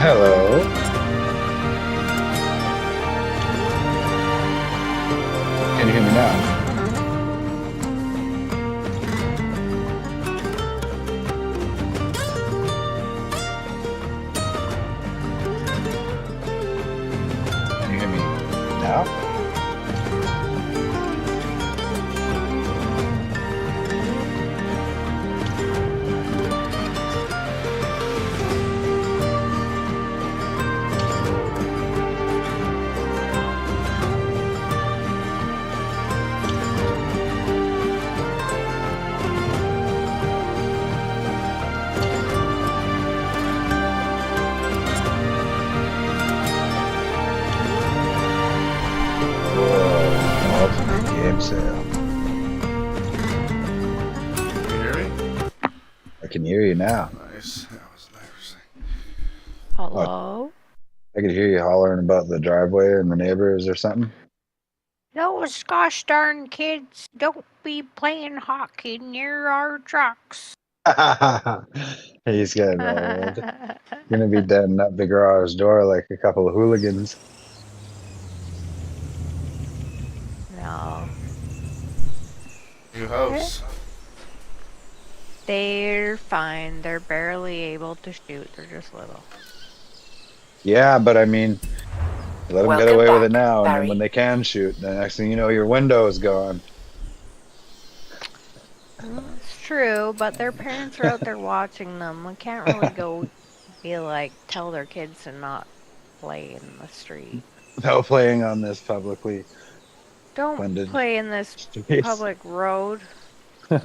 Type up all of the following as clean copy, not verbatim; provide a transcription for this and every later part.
Hello. Can you hear me now? Can you hear me now? Whoa, ultimate game sale. Can you hear me? I can hear you now. Nice. That was nice. What? Hello? I could hear you hollering about the driveway and the neighbors or something. Those gosh darn kids don't be playing hockey near our trucks. He's getting old. Gonna be denting up the garage door like a couple of hooligans. No. New house. They're fine. They're barely able to shoot. They're just little. Yeah, but I mean, let them get Welcome away with back, it now, and then Barry. when they can shoot, the next thing you know, your window is gone. Well, it's true, but their parents are out there watching them. We can't really go be like, tell their kids to not play in the street. No playing on this publicly Don't funded play in this streets. public road. I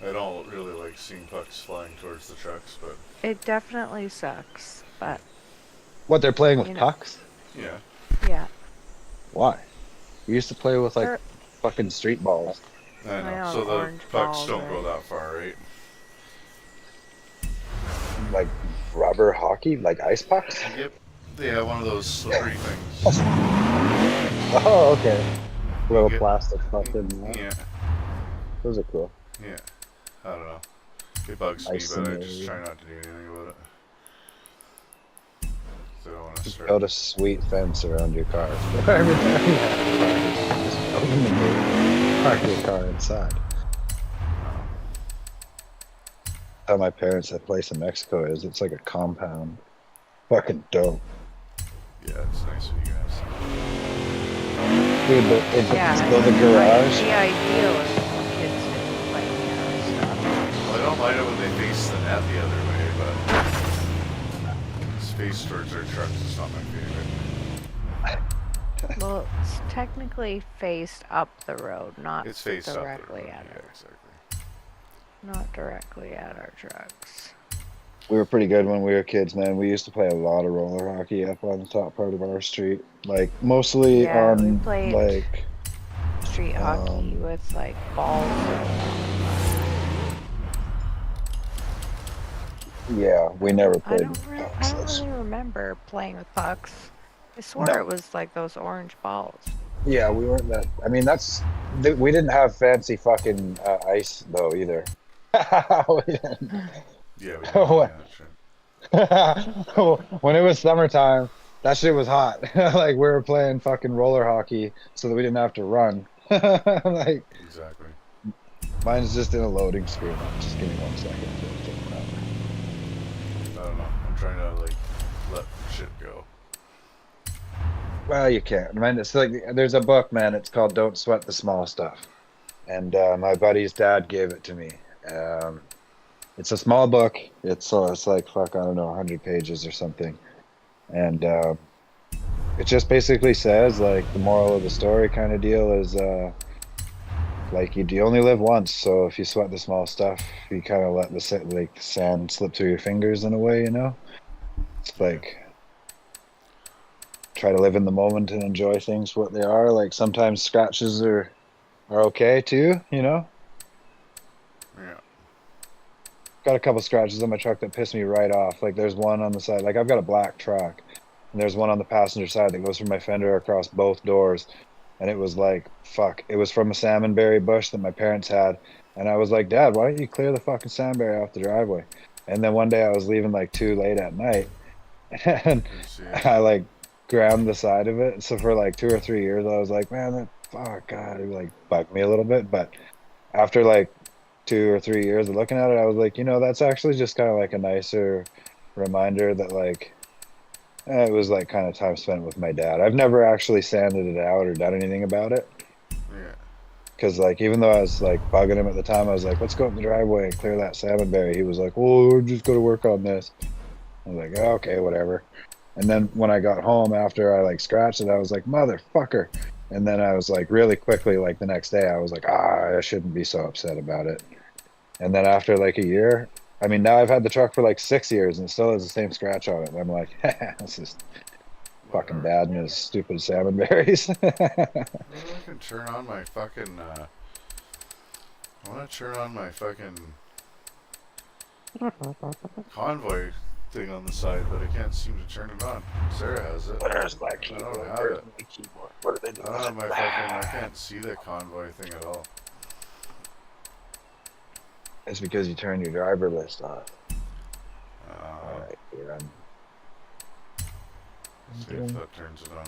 don't really like seeing pucks flying towards the trucks, but It definitely sucks, but What, they're playing with You know. pucks? yeah. yeah. Why? We used to play with like They're- fucking street balls. I know. know, So the orange pucks balls, don't go right? that far, right? Like rubber hockey, like ice pucks? Yep. They have one of those slippery things. Oh, okay. Little Yeah. plastic stuff in there. Yeah. Those are cool. Yeah. I don't know. It bugs me, Ice but I in just there. try not to do anything about it. So I don't want to Just start. build a sweet fence around your car. Every time you have a park, just open the gate, park your car inside. How my parents' that place in Mexico is. It's like a compound. Fucking dope. Yeah, it's nice of you guys. Dude, but it's Yeah, still the like, garage. the ideal is for kids to play stuff. Well, I don't mind it when they face the net the other way, but space towards their trucks is not my favorite. Well, it's technically faced up the road, not It's faced up directly there. at Yeah, it. exactly. Not directly at our trucks. We were pretty good when we were kids, man. We used to play a lot of roller hockey up on the top part of our street. Like, mostly Yeah, we on, played- like, Street hockey with like balls. yeah, we never I played don't pucks. really remember playing with pucks. I swear No. it was like those orange balls. Yeah, we weren't that. I mean, we didn't have fancy fucking ice, though, either. We didn't. Yeah, we Oh, yeah, shit. When it was summertime, that shit was hot. Like, we were playing fucking roller hockey so that we didn't have to run. Like, Exactly. mine's just in a loading screen. Just give me 1 second. I don't know. I'm trying to like let shit go. Well, you can't. Man, it's like there's a book, man. It's called "Don't Sweat the Small Stuff," and my buddy's dad gave it to me. It's a small book. It's like fuck, I don't know, 100 pages or something, and it just basically says like the moral of the story kind of deal is like you only live once, so if you sweat the small stuff, you kind of let the sand slip through your fingers in a way, you know. It's like try to live in the moment and enjoy things for what they are. Like sometimes scratches are okay too, you know. Yeah. Got a couple scratches on my truck that pissed me right off. Like there's one on the side, like I've got a black truck, and there's one on the passenger side that goes from my fender across both doors, and it was like fuck. It was from a salmonberry bush that my parents had, and I was like, Dad, why don't you clear the fucking salmonberry off the driveway? And then one day I was leaving like too late at night, and You see it. I like ground the side of it. So for like 2 or 3 years, I was like, man, that fuck, God, it like bugged me a little bit. But after like 2 or 3 years of looking at it, I was like, that's actually just kind of like a nicer reminder that like it was like kind of time spent with my dad. I've never actually sanded it out or done anything about it. Yeah. Because like even though I was like bugging him at the time, I was like, let's go up the driveway and clear that salmon berry. He was like, well, we're just gonna work on this. I was like, oh, okay, whatever. And then when I got home after I like scratched it, I was like, motherfucker. And then I was like really quickly, like the next day, I was like, I shouldn't be so upset about it. And then after like a year, I mean, now I've had the truck for like 6 years and it still has the same scratch on it. And I'm like, this is fucking Whatever. dad and his stupid salmon berries. Maybe I can turn on my fucking, I wanna turn on my fucking convoy thing on the side, but I can't seem to turn it on. Sarah has it. Where's my I keyboard? don't have Where's it. my keyboard? What are they I doing? don't have my fucking, I can't see the convoy thing at all. It's because you turn your driver list off. Uh, Alright, you're on. see if that turns it on.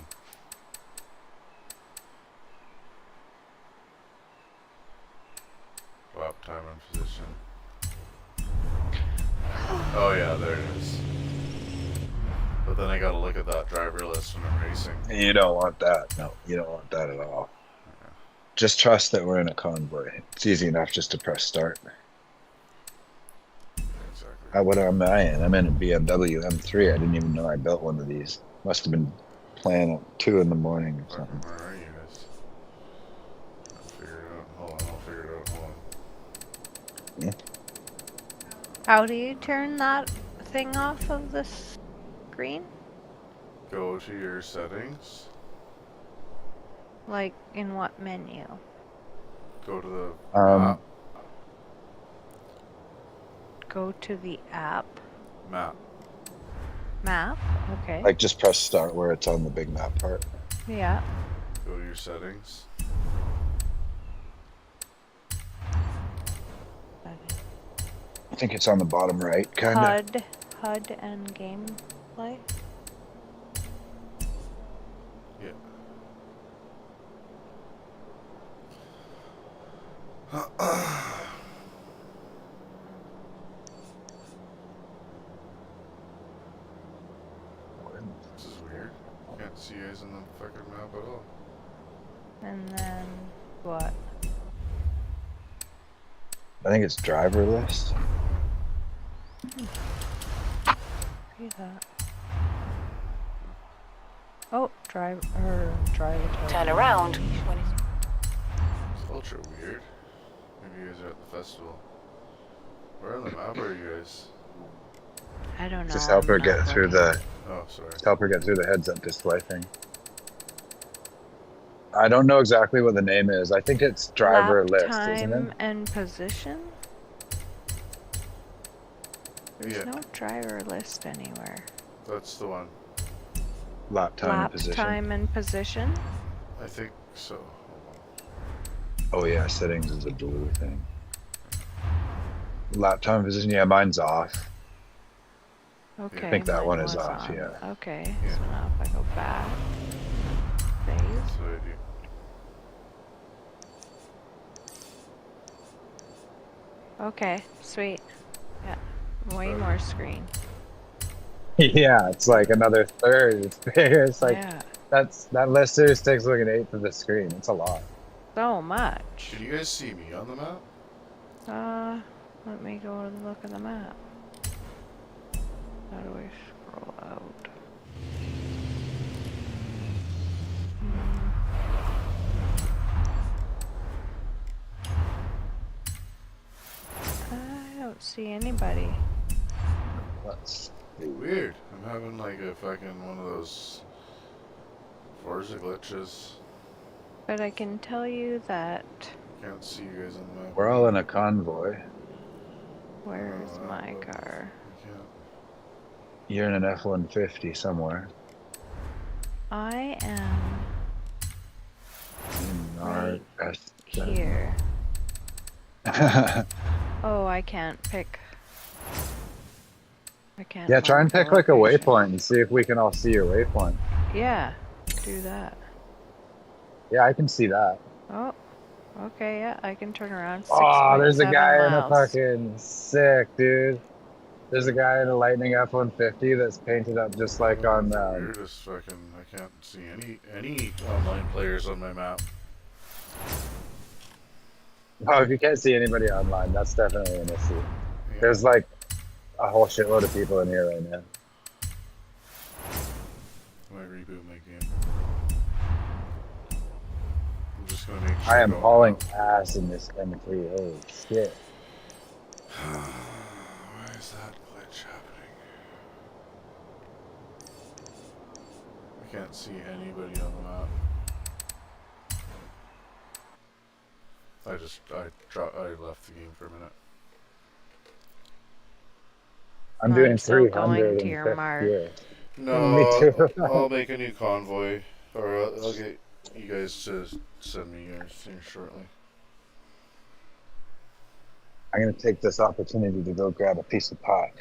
Lap time and position. Oh yeah, there it is. But then I gotta look at that driver list when I'm racing. You don't want that. No, you don't want that at all. Just trust that we're in a convoy. It's easy enough just to press start. Exactly. What am I in? I'm in a BMW M3. I didn't even know I built one of these. Must have been playing at 2 in the morning or something. Where are you guys? I'll figure it out. Hold on, I'll figure it out. Hold on. How do you turn that thing off of the screen? Go to your settings. Like, in what menu? Go to the Um, Go to the app. map. Map? Okay. like just press start where it's on the big map part. Yeah. Go to your settings. I think it's on the bottom right, kind of. HUD and gameplay. Yeah. This is weird. Can't see you guys on the fucking map at all. And then what? I think it's driver list. Read that. Oh, drive Turn around. It's ultra weird. Maybe you guys are at the festival. Where on the map are you guys? I don't know. Just help her I'm get not through looking. the. Oh, sorry. Just help her get through the heads-up display thing. I don't know exactly what the name is. I think it's driver Lap list, time isn't it? and position? There's Yeah. no driver list anywhere. That's the one. Lap time and Lap position. time and position? I think so. Oh yeah, settings is a blue thing. Lap time position. Yeah, mine's off. Okay. think that mine one is was off, on. yeah. Okay. Yeah. So now if I go back, save. That's what I do. Okay, sweet. Yeah. Way Sorry. more screen. Yeah, it's like another third. It's bigger. It's like Yeah. that list series takes like an eighth of the screen. It's a lot. So much. Can you guys see me on the map? Let me go and look at the map. How do I scroll out? I don't see anybody. Let's Weird. I'm having like a fucking one of those Forza glitches. But I can tell you that. Can't see you guys on the map. We're all in a convoy. Where's Oh, my look. car? I can't. You're in an F-150 somewhere. I am In our here. Oh, I can't pick. I can't. Yeah, try mark and the pick like a location. waypoint and see if we can all see your waypoint. Yeah, do that. Yeah, I can see that. Oh, okay, yeah, I can turn around. Oh, there's a 6.7 guy in a miles. fucking sick, dude. There's a guy in a Lightning F-150 that's painted up just like Oh, on. the weirdest fucking. I can't see any online players on my map. Oh, if you can't see anybody online, that's definitely an issue. Yeah. There's like a whole shitload of people in here right now. I might reboot my game. I'm just gonna make sure I am don't hauling have- ass in this M3. Holy shit. Why is that glitch happening? I can't see anybody on the map. I left the game for a minute. I'm I'm doing still going to 350 your mark. here. No, Me too. I'll make a new convoy, or I'll get you guys to send me yours here shortly. I'm gonna take this opportunity to go grab a piece of pie.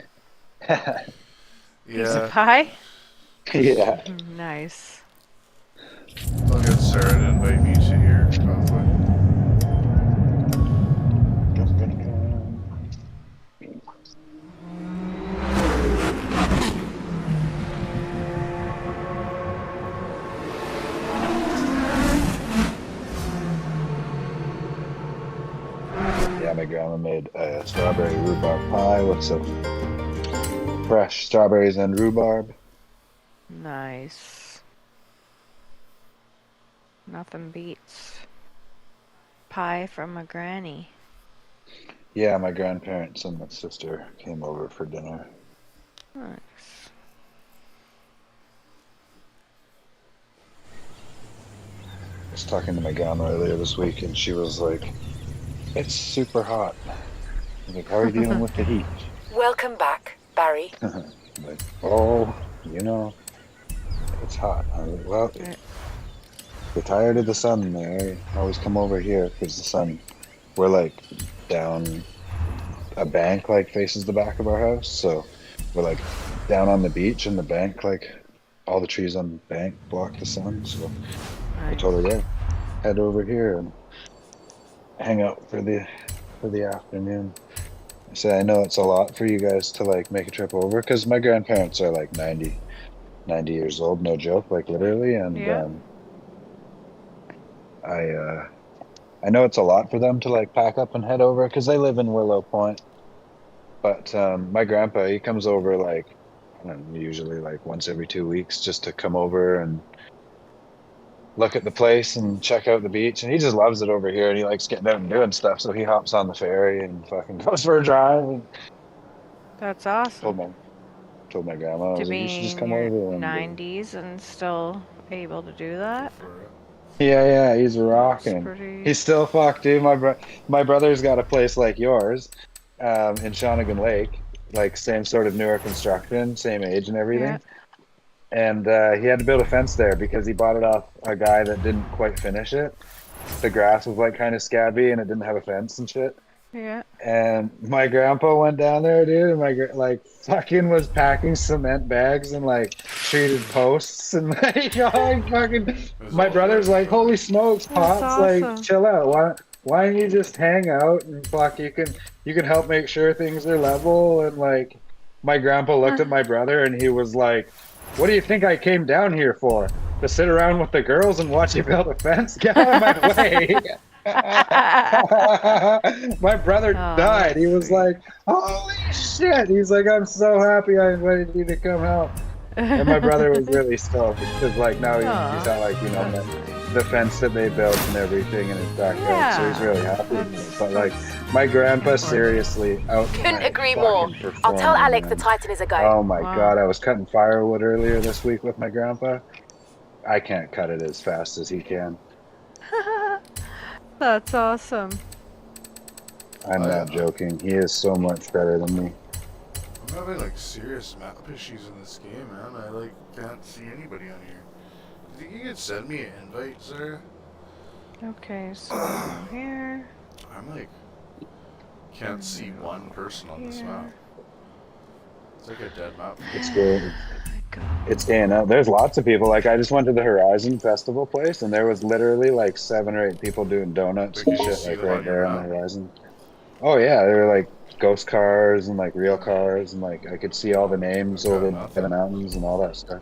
Piece of Yeah, pie? Yeah. Nice. I'll get Sarah to invite me to your convoy. Yeah, my grandma made a strawberry rhubarb pie with some fresh strawberries and rhubarb. Nice. Nothing beats pie from a granny. Yeah, my grandparents and my sister came over for dinner. Nice. I was talking to my grandma earlier this week, and she was like, "It's super hot." I was like, "How are you dealing with the heat?" Welcome back, Barry. I'm like, "Oh, it's hot." I was like, "Well, Yeah. you're tired of the sun there. Always come over here because the sun. We're like down a bank, like faces the back of our house, so we're like down on the beach, and the bank, like all the trees on the bank block the sun. So I told her, yeah, head over here and hang out for the afternoon. I said, I know it's a lot for you guys to like make a trip over because my grandparents are like 90 years old, no joke, like literally, and Yeah. I know it's a lot for them to like pack up and head over because they live in Willow Point. But my grandpa, he comes over like I don't know, usually like once every 2 weeks just to come over and look at the place and check out the beach. And he just loves it over here and he likes getting out and doing stuff. So he hops on the ferry and fucking goes for a drive. And That's awesome. told my grandma, I To was like, you be should just in come your over and 90s and still able to do that. For it. yeah, he's That's rocking. pretty. He's still fucked, dude. My brother's got a place like yours, in Shawnigan Lake, like same sort of newer construction, same age and everything. Yeah. And he had to build a fence there because he bought it off a guy that didn't quite finish it. The grass was like kind of scabby and it didn't have a fence and shit. Yeah. And my grandpa went down there, dude, and like fucking was packing cement bags and like treated posts and like oh, fucking. My brother's like, holy smokes, That's pops, like awesome. chill out. Why don't you just hang out and fuck? You can help make sure things are level. And like, my grandpa looked at my brother and he was like, "What do you think I came down here for? To sit around with the girls and watch you build a fence? Get out of my way!" My brother Oh, died. He that's was sweet. like, "Holy shit!" He's like, "I'm so happy I invited you to come help." And my brother was really stoked because like now he's Aw, got like that's nice. the fence that they built and everything in his backyard, so he's Yeah, really happy. that's But like my grandpa, important. seriously, out Couldn't agree more. I'll tell Alec the Titan is a go. Oh my Wow. God, I was cutting firewood earlier this week with my grandpa. I can't cut it as fast as he can. That's awesome. I'm not joking. He is so much better than me. I'm having like serious map issues in this game, man. I like can't see anybody on here. Do you think you could send me an invite, Sarah? Okay, so I'll go here. I'm like can't see one person on this map. It's like a dead map. It's good. It's staying out. There's lots of people. Like I just went to the Horizon Festival place, and there was literally like 7 or 8 people doing donuts Like, and can you shit, see like them on right your there on the map? horizon. Oh yeah, they were like ghost cars and like real cars, and like I could see all the names I've got over by the nothing. mountains and all that stuff.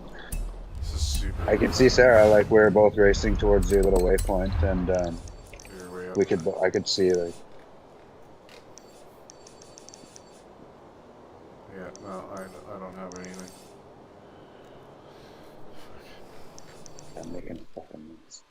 This is super I can low, see man. Sarah. Like we're both racing towards your little waypoint, and You're way up. we could. I could see like. Yeah, no, I don't have anything. I'm making a fucking mess.